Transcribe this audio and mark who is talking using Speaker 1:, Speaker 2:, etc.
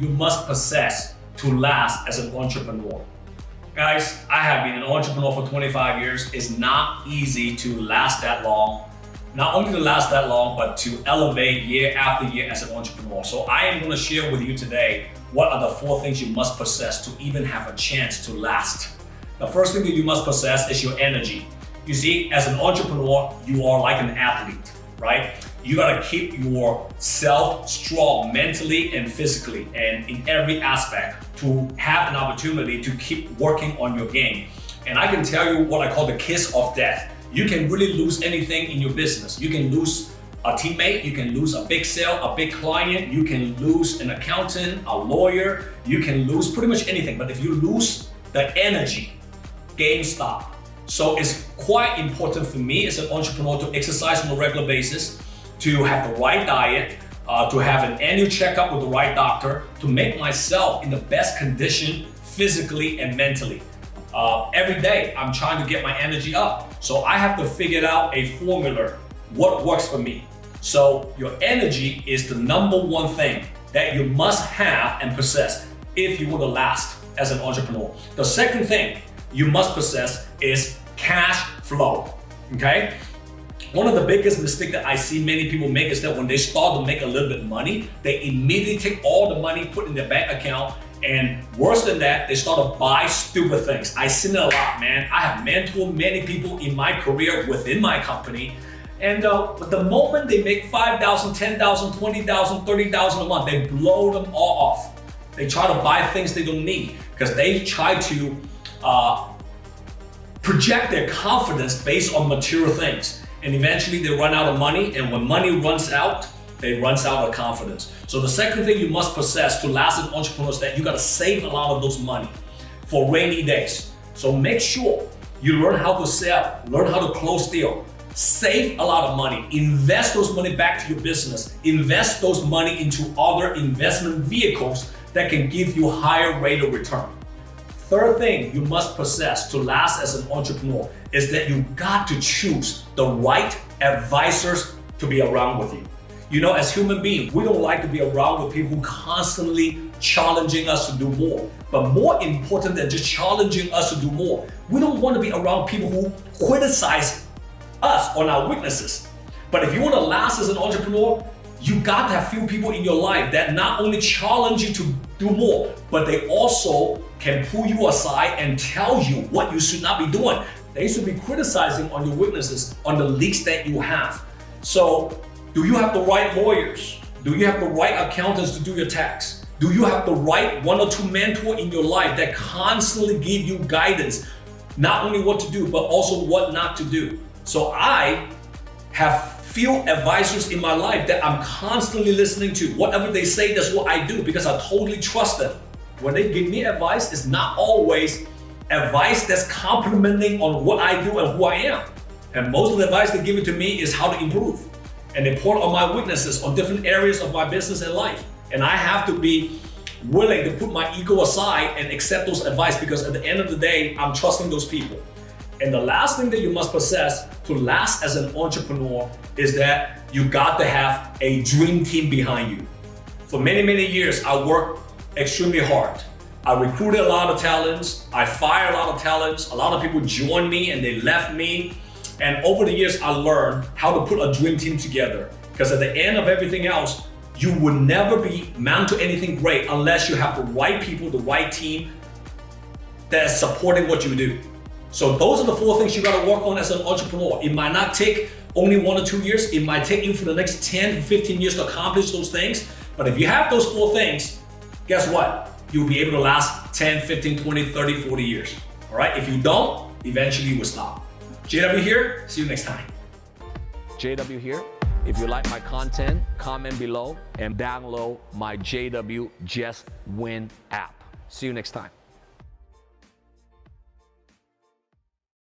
Speaker 1: you must possess to last as an entrepreneur. Guys, I have been an entrepreneur for 25 years. It's not easy to last that long. Not only to last that long, but to elevate year after year as an entrepreneur. So I am going to share with you today what are the 4 things you must possess to even have a chance to last. The first thing that you must possess is your energy. You see, as an entrepreneur, you are like an athlete, right? You gotta keep yourself strong mentally and physically and in every aspect to have an opportunity to keep working on your game. And I can tell you what I call the kiss of death. You can really lose anything in your business. You can lose a teammate, you can lose a big sale, a big client, you can lose an accountant, a lawyer, you can lose pretty much anything. But if you lose the energy, game stop. So it's quite important for me as an entrepreneur to exercise on a regular basis, to have the right diet, to have an annual checkup with the right doctor, to make myself in the best condition physically and mentally. Every day I'm trying to get my energy up. So I have to figure out a formula, what works for me. So your energy is the number one thing that you must have and possess if you want to last as an entrepreneur. The second thing you must possess is cash flow, okay? One of the biggest mistakes that I see many people make is that when they start to make a little bit of money, they immediately take all the money, put in their bank account, and worse than that, they start to buy stupid things. I see it a lot, man. I have mentored many people in my career within my company, and the moment they make $5,000, $10,000, $20,000, $30,000 a month, they blow them all off. They try to buy things they don't need because they try to project their confidence based on material things. And eventually they run out of money, and when money runs out, they runs out of confidence. So the second thing you must possess to last as an entrepreneur is that you gotta save a lot of those money for rainy days. So make sure you learn how to sell, learn how to close deal, save a lot of money, invest those money back to your business, invest those money into other investment vehicles that can give you higher rate of return. Third thing you must possess to last as an entrepreneur is that you got to choose the right advisors to be around with you. You know, as human beings, we don't like to be around with people who constantly challenging us to do more. But more important than just challenging us to do more, we don't want to be around people who criticize us on our weaknesses. But if you want to last as an entrepreneur, you got to have few people in your life that not only challenge you to do more, but they also can pull you aside and tell you what you should not be doing. They should be criticizing on your weaknesses, on the leaks that you have. So, do you have the right lawyers? Do you have the right accountants to do your tax? Do you have the right 1 or 2 mentors in your life that constantly give you guidance, not only what to do, but also what not to do? So I have few advisors in my life that I'm constantly listening to. Whatever they say, that's what I do because I totally trust them. When they give me advice, it's not always advice that's complimenting on what I do and who I am. And most of the advice they give it to me is how to improve. And they point on my weaknesses on different areas of my business and life. And I have to be willing to put my ego aside and accept those advice because at the end of the day, I'm trusting those people. And the last thing that you must possess to last as an entrepreneur is that you got to have a dream team behind you. For many, many years, I worked extremely hard. I recruited a lot of talents. I fired a lot of talents. A lot of people joined me and they left me. And over the years, I learned how to put a dream team together. Because at the end of everything else, you will never be mount to anything great unless you have the right people, the right team that is supporting what you do. So those are the 4 things you gotta work on as an entrepreneur. It might not take only 1 or 2 years. It might take you for the next 10 to 15 years to accomplish those things. But if you have those 4 things, guess what? You'll be able to last 10, 15, 20, 30, 40 years. All right? If you don't, eventually you will stop. JW here. See you next time.
Speaker 2: JW here. If you like my content, comment below and download my JW Just Win app. See you next time.